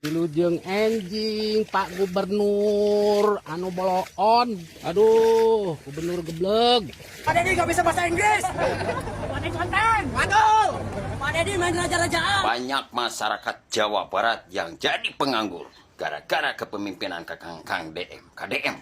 Wilujeng enjing Pak Gubernur anu boloon. Aduh, gubernur gebleg. Pak Deddy gak bisa bahasa Inggris. Pak Deddy konten. Waduh. Pak Deddy main raja-rajaan. Banyak masyarakat Jawa Barat yang jadi penganggur gara-gara kepemimpinan Kang KDM.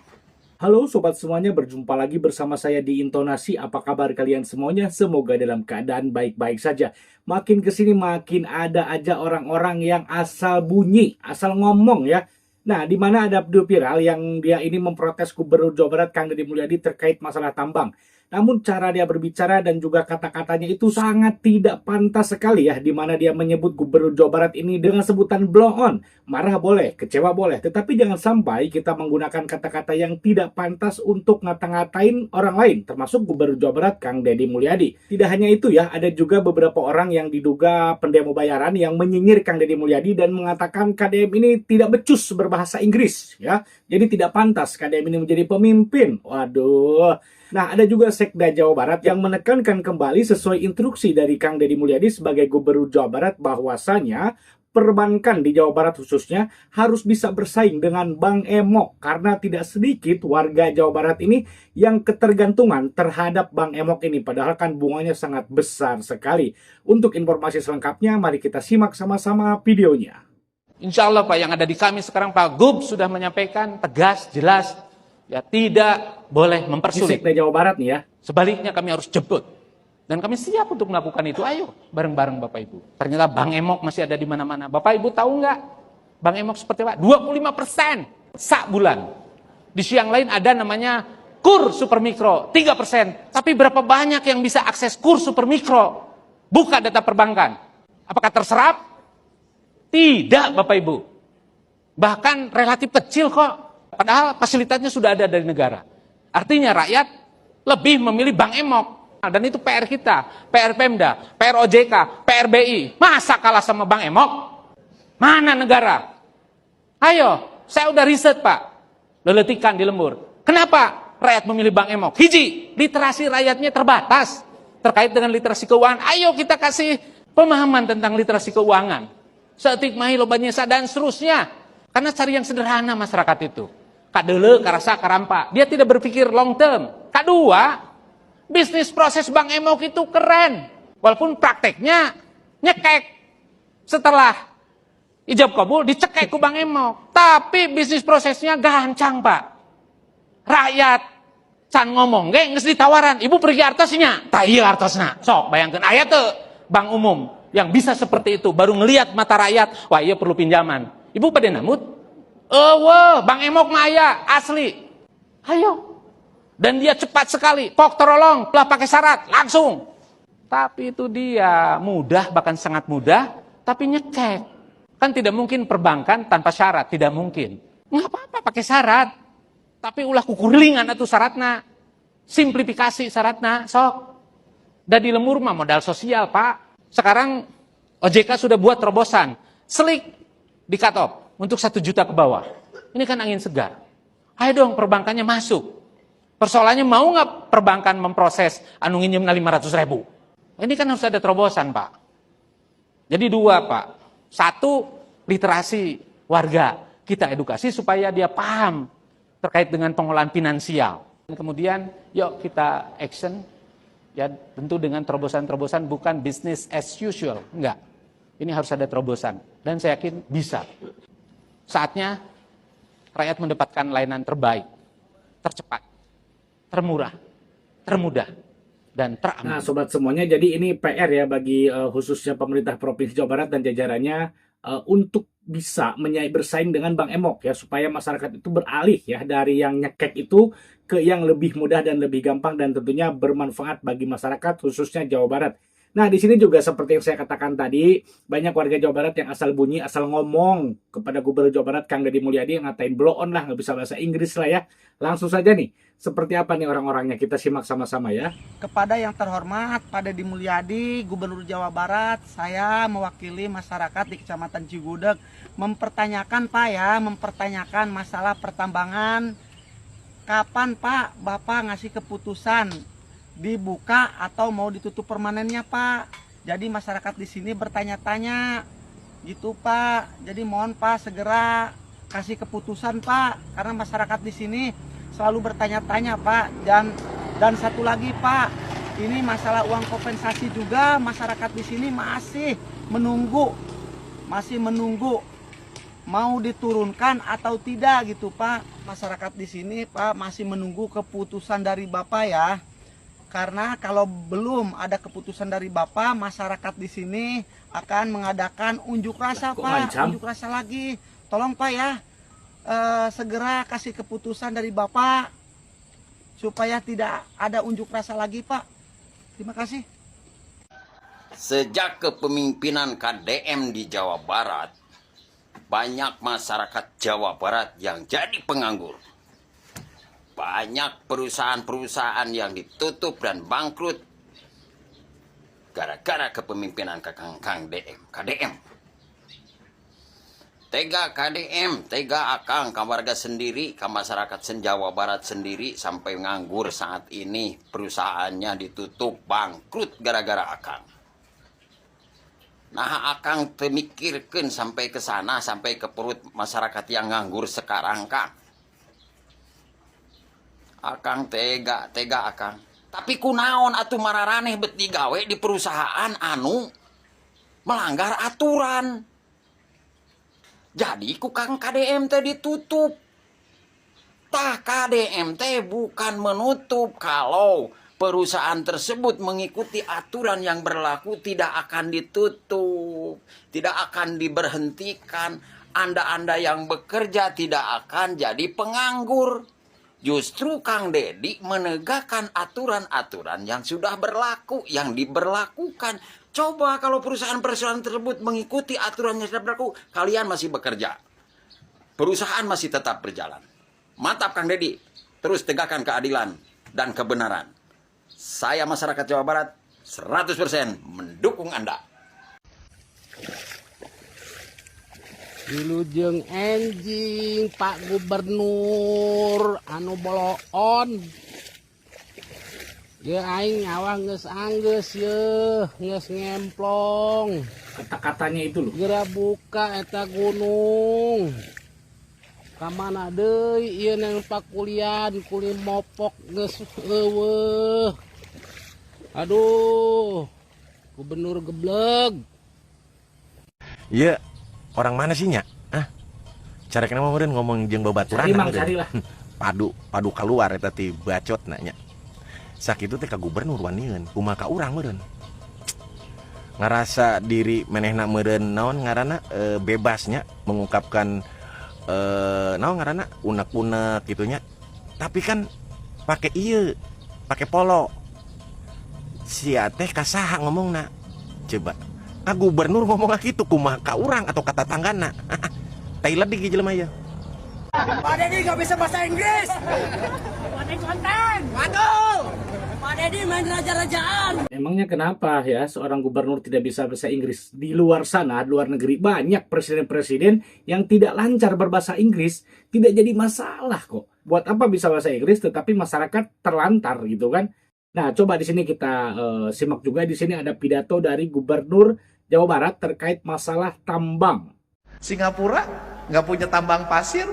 Halo sobat semuanya, berjumpa lagi bersama saya di Intonasi. Apa kabar kalian semuanya? Semoga dalam keadaan baik-baik saja. Makin kesini makin ada aja orang-orang yang asal bunyi, asal ngomong ya. Nah, di mana ada video viral yang dia ini memprotes Gubernur Jawa Barat Kang Deddy Mulyadi terkait masalah tambang. Namun cara dia berbicara dan juga kata-katanya itu sangat tidak pantas sekali ya. Di mana dia menyebut Gubernur Jawa Barat ini dengan sebutan blow on. Marah boleh, kecewa boleh. Tetapi jangan sampai kita menggunakan kata-kata yang tidak pantas untuk ngata-ngatain orang lain. Termasuk Gubernur Jawa Barat Kang Deddy Mulyadi. Tidak hanya itu ya, ada juga beberapa orang yang diduga pendemo bayaran yang menyinyir Kang Deddy Mulyadi dan mengatakan KDM ini tidak becus berbahasa Inggris ya. Jadi tidak pantas KDM ini menjadi pemimpin. Waduh. Nah, ada juga Sekda Jawa Barat yang menekankan kembali sesuai instruksi dari Kang Deddy Mulyadi sebagai Gubernur Jawa Barat bahwasanya perbankan di Jawa Barat khususnya harus bisa bersaing dengan Bank Emok karena tidak sedikit warga Jawa Barat ini yang ketergantungan terhadap Bank Emok ini padahal kan bunganya sangat besar sekali. Untuk informasi selengkapnya mari kita simak sama-sama videonya. Insya Allah Pak, yang ada di kami sekarang Pak Gub sudah menyampaikan tegas, jelas, ya tidak boleh mempersulit. Sekda Jawa Barat nih ya. Sebaliknya kami harus jemput. Dan kami siap untuk melakukan itu. Ayo, bareng-bareng Bapak Ibu. Ternyata Bank Emok masih ada di mana-mana. Bapak Ibu tahu nggak? Bank Emok seperti apa? 25% sak bulan. Di siang lain ada namanya KUR Supermikro, 3%. Tapi berapa banyak yang bisa akses KUR Supermikro? Buka data perbankan. Apakah terserap? Tidak Bapak Ibu. Bahkan relatif kecil kok. Padahal fasilitasnya sudah ada dari negara. Artinya rakyat lebih memilih Bank Emok. Dan itu PR kita, PR Pemda, PR OJK, PR BI. Masa kalah sama Bank Emok? Mana negara? Ayo, saya udah riset Pak. Leletikan di lembur. Kenapa rakyat memilih Bank Emok? Hiji, literasi rakyatnya terbatas. Terkait dengan literasi keuangan. Ayo kita kasih pemahaman tentang literasi keuangan. Setikmahi lobanya dan seterusnya. Karena cari yang sederhana masyarakat itu. Kadele, karasa, karampa. Dia tidak berpikir long term. Kedua, bisnis proses Bank Emok itu keren. Walaupun prakteknya nyekek. Setelah ijab kabul dicekek ke Bank Emok. Tapi bisnis prosesnya gancang Pak. Rakyat can ngomong, nges ditawaran. Ibu pergi artosnya. Tak iya artosnya. Sok bayangkan ayat tuh bank umum yang bisa seperti itu. Baru ngelihat mata rakyat. Wah iya perlu pinjaman. Ibu pada namut. Bang Emok Maya asli. Ayo. Dan dia cepat sekali. Pok terolong, telah pakai syarat, langsung. Tapi itu dia mudah, bahkan sangat mudah, tapi nyekek. Kan tidak mungkin perbankan tanpa syarat, tidak mungkin. Nggak apa-apa pakai syarat. Tapi ulah kukuringan itu syaratnya. Simplifikasi syaratnya, sok. Dan di lemur mah modal sosial, Pak. Sekarang OJK sudah buat terobosan. Selik di cut off untuk 1 juta ke bawah. Ini kan angin segar. Ayo dong perbankannya masuk. Persoalannya mau nggak perbankan memproses anu nginjemna 500.000? Ini kan harus ada terobosan Pak. Jadi 2 Pak. 1, literasi warga. Kita edukasi supaya dia paham terkait dengan pengolahan finansial. Dan kemudian yuk kita action. Ya tentu dengan terobosan-terobosan bukan business as usual. Enggak. Ini harus ada terobosan. Dan saya yakin bisa. Saatnya rakyat mendapatkan layanan terbaik, tercepat, termurah, termudah, dan teraman. Nah sobat semuanya, jadi ini PR ya bagi khususnya pemerintah Provinsi Jawa Barat dan jajarannya untuk bisa bersaing dengan Bank Emok ya, supaya masyarakat itu beralih ya dari yang nyekek itu ke yang lebih mudah dan lebih gampang dan tentunya bermanfaat bagi masyarakat khususnya Jawa Barat. Nah, di sini juga seperti yang saya katakan tadi, banyak warga Jawa Barat yang asal bunyi, asal ngomong kepada Gubernur Jawa Barat Kang Deddy Mulyadi yang ngatain blow on lah, nggak bisa bahasa Inggris lah ya. Langsung saja nih, seperti apa nih orang-orangnya, kita simak sama-sama ya. Kepada yang terhormat Pak Deddy Mulyadi, Gubernur Jawa Barat, saya mewakili masyarakat di Kecamatan Cigudeg mempertanyakan Pak ya, mempertanyakan masalah pertambangan. Kapan Pak Bapak ngasih keputusan dibuka atau mau ditutup permanennya Pak? Jadi masyarakat di sini bertanya-tanya Gitu Pak. Jadi mohon Pak segera kasih keputusan Pak, karena masyarakat di sini selalu bertanya-tanya Pak. Dan satu lagi Pak, ini masalah uang kompensasi juga, masyarakat di sini masih menunggu mau diturunkan atau tidak gitu Pak. Masyarakat di sini Pak masih menunggu keputusan dari Bapak ya. Karena kalau belum ada keputusan dari Bapak, masyarakat di sini akan mengadakan unjuk rasa Pak, unjuk rasa lagi. Tolong Pak ya, segera kasih keputusan dari Bapak supaya tidak ada unjuk rasa lagi Pak. Terima kasih. Sejak kepemimpinan KDM di Jawa Barat, banyak masyarakat Jawa Barat yang jadi penganggur. Banyak perusahaan-perusahaan yang ditutup dan bangkrut gara-gara kepemimpinan Kang KDM. Tega KDM, tega akang, ka warga sendiri, ka masyarakat Jawa Barat sendiri sampai nganggur saat ini, perusahaannya ditutup, bangkrut gara-gara akang. Nah, akang temikirkeun sampai ke sana, sampai ke perut masyarakat yang nganggur sekarang, Kang. Akang tega akang. Tapi kunaon atuh mararaneh bet digawe di perusahaan anu melanggar aturan. Jadi ku Kang KDM teh ditutup. Tah KDM teh bukan menutup kalau perusahaan tersebut mengikuti aturan yang berlaku, tidak akan ditutup, tidak akan diberhentikan. Anda yang bekerja tidak akan jadi penganggur. Justru Kang Dedi menegakkan aturan-aturan yang sudah berlaku, yang diberlakukan. Coba kalau perusahaan-perusahaan tersebut mengikuti aturan yang sudah berlaku, kalian masih bekerja. Perusahaan masih tetap berjalan. Mantap Kang Dedi, terus tegakkan keadilan dan kebenaran. Saya masyarakat Jawa Barat 100% mendukung Anda. Wilujeng enjing Pak Gubernur anu boloon. Ya aing nyawa geus anggeus ye, geus ngemplong. Kata-katanya itu loh. Gera buka eta gunung. Kamana deui ieu nang pakulian kuli mopok geus eueuh. Aduh. Gubernur gebleg. Iya, orang mana sih nya? Ah, cara kenapa meureun ngomong jeung babaturan? Cari lah. Padu keluar eta ti bacot nanya. Sakitu teh ka gubernur wanieun, kumaha ka urang meureun. Ngarasa diri menehna meureun naon ngaranna bebasnya mengungkapkan naon ngaranna unek-unek gitunya. Tapi kan pakai ieu, pakai polo. Sia teh kasaha ngomongna? Coba. Ka gubernur ngomong gitu kumaha ka urang atau kata tanggana. Thailand di jelema ya. Pak Dedi nggak bisa bahasa Inggris. Pak Dedi konten. Waduh. Pak Dedi main raja-rajaan. Emangnya kenapa ya seorang gubernur tidak bisa bahasa Inggris? Di luar sana, di luar negeri banyak presiden-presiden yang tidak lancar berbahasa Inggris, tidak jadi masalah kok. Buat apa bisa bahasa Inggris tetapi masyarakat terlantar gitu kan? Nah, coba di sini kita simak juga. Di sini ada pidato dari Gubernur Jawa Barat terkait masalah tambang. Singapura nggak punya tambang pasir,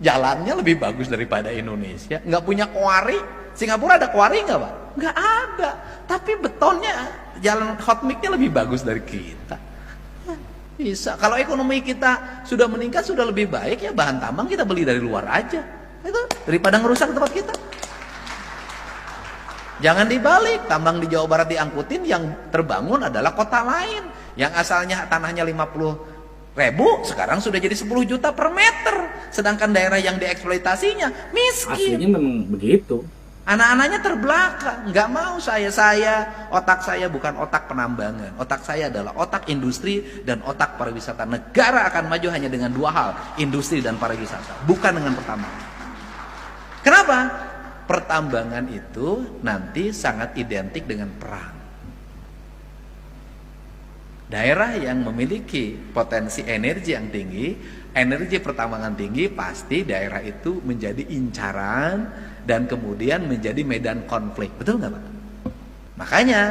jalannya lebih bagus daripada Indonesia. Nggak punya kuari. Singapura ada kuari nggak Pak? Nggak ada. Tapi betonnya, jalan hot mix-nya lebih bagus dari kita. Bisa. Kalau ekonomi kita sudah meningkat, sudah lebih baik, ya bahan tambang kita beli dari luar aja. Itu daripada ngerusak tempat kita. Jangan dibalik, tambang di Jawa Barat diangkutin, yang terbangun adalah kota lain. Yang asalnya tanahnya 50.000, sekarang sudah jadi 10 juta per meter. Sedangkan daerah yang dieksploitasinya miskin. Aslinya memang begitu. Anak-anaknya terbelakang. Nggak mau otak saya bukan otak penambangan. Otak saya adalah otak industri dan otak pariwisata. Negara akan maju hanya dengan dua hal, industri dan pariwisata, bukan dengan pertambangan. Kenapa? Pertambangan itu nanti sangat identik dengan perang. Daerah yang memiliki potensi energi yang tinggi, energi pertambangan tinggi, pasti daerah itu menjadi incaran dan kemudian menjadi medan konflik. Betul nggak Pak? Makanya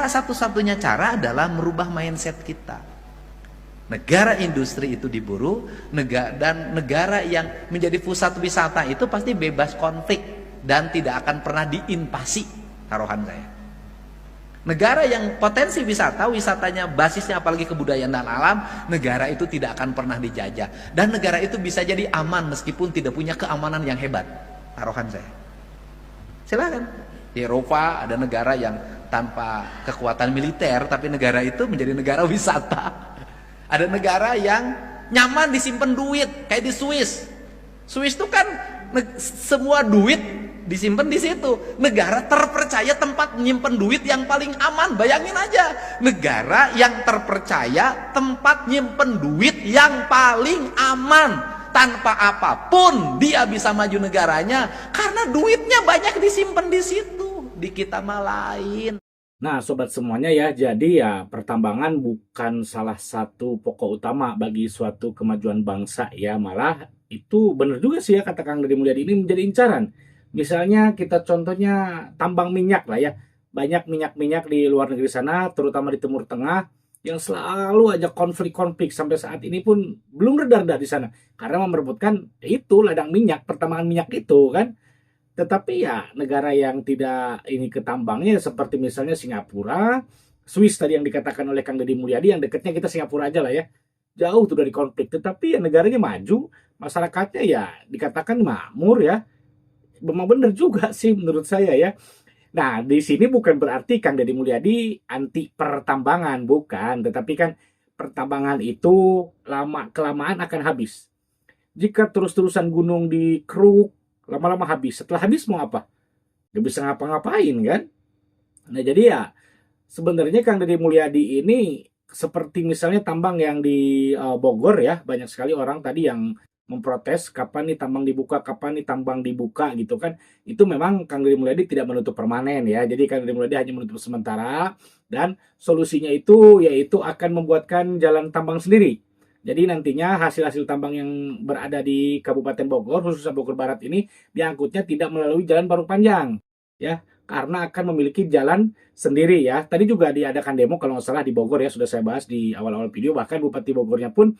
satu-satunya cara adalah merubah mindset kita. Negara industri itu diburu, dan negara yang menjadi pusat wisata itu pasti bebas konflik dan tidak akan pernah diinvasi, taruhan saya. Negara yang potensi wisatanya basisnya apalagi kebudayaan dan alam, negara itu tidak akan pernah dijajah. Dan negara itu bisa jadi aman meskipun tidak punya keamanan yang hebat, taruhan saya. Silakan. Di Eropa ada negara yang tanpa kekuatan militer, tapi negara itu menjadi negara wisata. Ada negara yang nyaman disimpan duit, kayak di Swiss. Swiss itu kan semua duit disimpan di situ. Negara terpercaya tempat nyimpen duit yang paling aman. Bayangin aja, negara yang terpercaya tempat nyimpen duit yang paling aman. Tanpa apapun dia bisa maju negaranya karena duitnya banyak disimpan di situ. Di kita mah lain. Nah, sobat semuanya ya, jadi ya pertambangan bukan salah satu pokok utama bagi suatu kemajuan bangsa ya, malah itu benar juga sih ya kata Kang Deddy Mulyadi, ini menjadi incaran. Misalnya kita contohnya tambang minyak lah ya, banyak minyak-minyak di luar negeri sana, terutama di Timur Tengah, yang selalu aja konflik-konflik sampai saat ini pun belum reda-reda di sana, karena memerebutkan itu ladang minyak, pertambangan minyak itu kan. Tetapi ya negara yang tidak ini ketambangnya seperti misalnya Singapura, Swiss tadi yang dikatakan oleh Kang Deddy Mulyadi, yang dekatnya kita Singapura aja lah ya. Jauh tuh dari konflik, tetapi ya negaranya maju, masyarakatnya ya dikatakan makmur ya. Memang benar juga sih menurut saya ya. Nah, di sini bukan berarti Kang Deddy Mulyadi anti pertambangan, bukan, tetapi kan pertambangan itu lama-kelamaan akan habis. Jika terus-terusan gunung dikeruk, lama-lama habis. Setelah habis mau apa? Gak bisa ngapa-ngapain kan? Nah jadi ya sebenarnya Kang Deddy Mulyadi ini seperti misalnya tambang yang di Bogor ya, banyak sekali orang tadi yang memprotes kapan nih tambang dibuka, kapan nih tambang dibuka gitu kan. Itu memang Kang Deddy Mulyadi tidak menutup permanen ya. Jadi Kang Deddy Mulyadi hanya menutup sementara, dan solusinya itu yaitu akan membuatkan jalan tambang sendiri. Jadi nantinya hasil-hasil tambang yang berada di Kabupaten Bogor, khususnya Bogor Barat ini, diangkutnya tidak melalui jalan Parung Panjang, ya, karena akan memiliki jalan sendiri ya. Tadi juga diadakan demo kalau nggak salah di Bogor ya, sudah saya bahas di awal-awal video. Bahkan Bupati Bogornya pun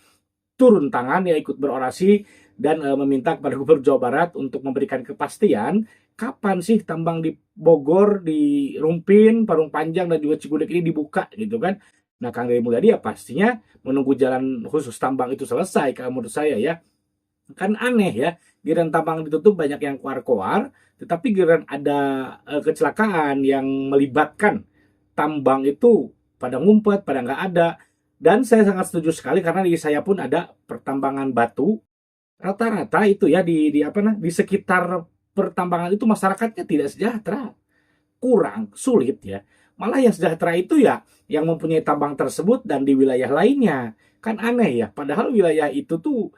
turun tangan ya, ikut berorasi dan meminta kepada Gubernur Jawa Barat untuk memberikan kepastian kapan sih tambang di Bogor, di Rumpin, Parung Panjang dan juga Cigudeg ini dibuka gitu kan. Nah, Kang Deddy Mulyadi ya pastinya menunggu jalan khusus tambang itu selesai kalau menurut saya ya. Kan aneh ya, giliran tambang ditutup banyak yang koar-koar, tetapi giliran ada kecelakaan yang melibatkan tambang itu pada ngumpet, pada nggak ada. Dan saya sangat setuju sekali karena di saya pun ada pertambangan batu. Rata-rata itu ya di sekitar pertambangan itu masyarakatnya tidak sejahtera. Kurang sulit ya. Malah yang sejahtera itu ya yang mempunyai tambang tersebut dan di wilayah lainnya. Kan aneh ya, padahal wilayah itu tuh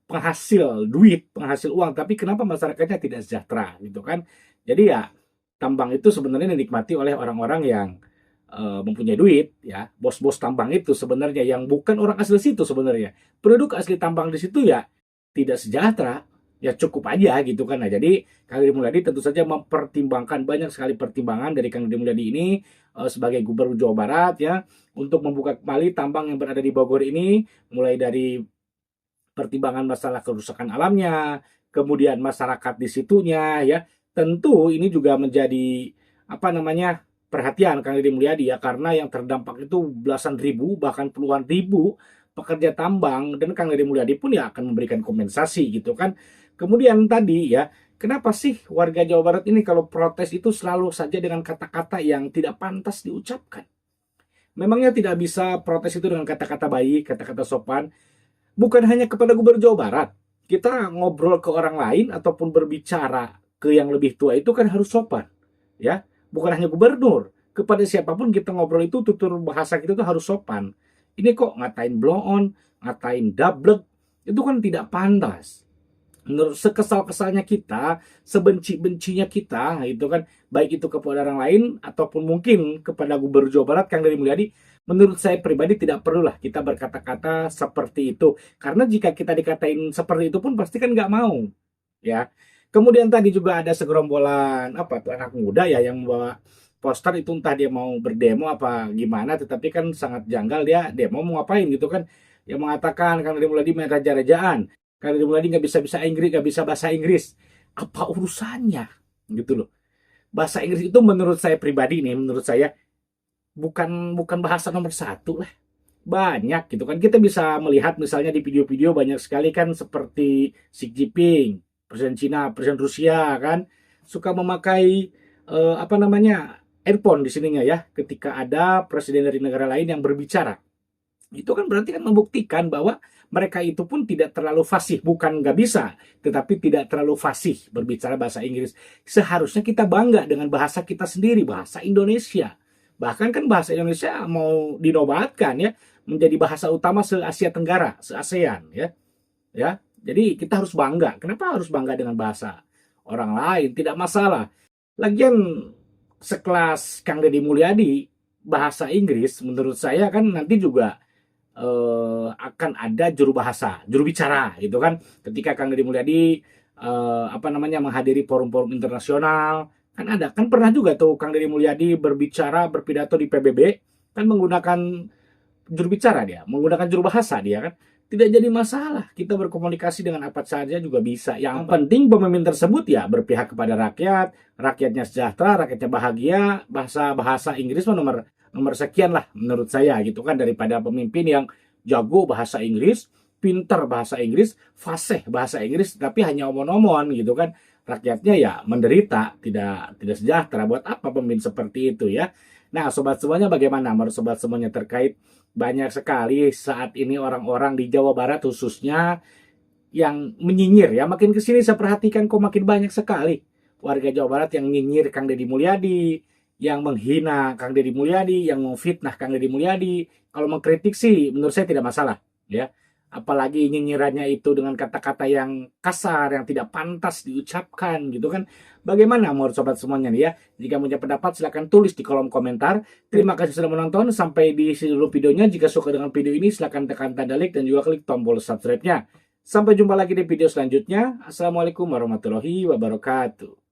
penghasil duit, penghasil uang, tapi kenapa masyarakatnya tidak sejahtera gitu kan. Jadi ya tambang itu sebenarnya dinikmati oleh orang-orang yang mempunyai duit ya, bos-bos tambang itu sebenarnya yang bukan orang asli situ sebenarnya. Penduduk asli tambang di situ ya tidak sejahtera, ya cukup aja gitu kan. Nah, jadi Kang Deddy Mulyadi tentu saja mempertimbangkan banyak sekali pertimbangan dari Kang Deddy Mulyadi ini sebagai Gubernur Jawa Barat ya, untuk membuka kembali tambang yang berada di Bogor ini, mulai dari pertimbangan masalah kerusakan alamnya, kemudian masyarakat di situnya ya. Tentu ini juga menjadi perhatian Kang Deddy Mulyadi ya, karena yang terdampak itu belasan ribu bahkan puluhan ribu pekerja tambang, dan Kang Deddy Mulyadi pun ya akan memberikan kompensasi gitu kan. Kemudian tadi ya, kenapa sih warga Jawa Barat ini kalau protes itu selalu saja dengan kata-kata yang tidak pantas diucapkan? Memangnya tidak bisa protes itu dengan kata-kata baik, kata-kata sopan? Bukan hanya kepada Gubernur Jawa Barat. Kita ngobrol ke orang lain ataupun berbicara ke yang lebih tua itu kan harus sopan. Ya, bukan hanya gubernur. Kepada siapapun kita ngobrol itu tutur bahasa kita tuh harus sopan. Ini kok ngatain blow on, ngatain dablek, itu kan tidak pantas. Menurut sekesal-kesalnya kita, sebenci-bencinya kita, itu kan baik itu kepada orang lain ataupun mungkin kepada Gubernur Jawa Barat Kang Deddy Mulyadi, menurut saya pribadi tidak perlulah kita berkata-kata seperti itu. Karena jika kita dikatain seperti itu pun pasti kan nggak mau, ya. Kemudian tadi juga ada segerombolan anak muda ya yang membawa poster itu, entah dia mau berdemo apa gimana, tetapi kan sangat janggal dia demo mau ngapain gitu kan. yang mengatakan Kang Deddy Mulyadi main raja-rajaan, Kang Deddy Mulyadi nggak bisa Inggris, nggak bisa bahasa Inggris. Apa urusannya? Gitu loh. Bahasa Inggris itu menurut saya pribadi nih, menurut saya bukan bahasa nomor satu lah. Banyak gitu kan, kita bisa melihat misalnya di video-video banyak sekali kan, seperti Xi Jinping, presiden Cina, presiden Rusia kan, suka memakai apa namanya, earphone di sininya ya, ketika ada presiden dari negara lain yang berbicara. Itu kan berarti kan membuktikan bahwa mereka itu pun tidak terlalu fasih, bukan nggak bisa, tetapi tidak terlalu fasih berbicara bahasa Inggris. Seharusnya kita bangga dengan bahasa kita sendiri, bahasa Indonesia. Bahkan kan bahasa Indonesia mau dinobatkan ya menjadi bahasa utama se-Asia Tenggara, se-ASEAN ya. Ya. Jadi kita harus bangga. Kenapa harus bangga dengan bahasa orang lain? Tidak masalah. Lagian sekelas Kang Deddy Mulyadi, bahasa Inggris menurut saya kan nanti juga akan ada juru bahasa, juru bicara gitu kan. Ketika Kang Deddy Mulyadi apa namanya menghadiri forum-forum internasional, kan pernah juga tuh Kang Deddy Mulyadi berpidato di PBB kan menggunakan juru bicara dia, menggunakan juru bahasa dia kan. Tidak jadi masalah, kita berkomunikasi dengan apa saja juga bisa. Yang penting pemimpin tersebut ya berpihak kepada rakyat, rakyatnya sejahtera, rakyatnya bahagia. Bahasa Inggris mah nomor sekian lah menurut saya gitu kan, daripada pemimpin yang jago bahasa Inggris, pinter bahasa Inggris, fasih bahasa Inggris, tapi hanya omon-omon gitu kan. Rakyatnya ya menderita, tidak sejahtera. Buat apa pemimpin seperti itu ya? Nah, sobat semuanya bagaimana menurut sobat semuanya terkait banyak sekali saat ini orang-orang di Jawa Barat khususnya yang menyinyir ya. Makin kesini saya perhatikan kok makin banyak sekali warga Jawa Barat yang nyinyir Kang Deddy Mulyadi, yang menghina Kang Deddy Mulyadi, yang memfitnah Kang Deddy Mulyadi. Kalau mengkritik sih menurut saya tidak masalah ya. Apalagi nyinyirannya itu dengan kata-kata yang kasar, yang tidak pantas diucapkan gitu kan. Bagaimana menurut sobat semuanya nih ya? Jika punya pendapat silahkan tulis di kolom komentar. Terima kasih sudah menonton, sampai di sini dulu videonya. Jika suka dengan video ini silahkan tekan tanda like dan juga klik tombol subscribe-nya. Sampai jumpa lagi di video selanjutnya. Assalamualaikum warahmatullahi wabarakatuh.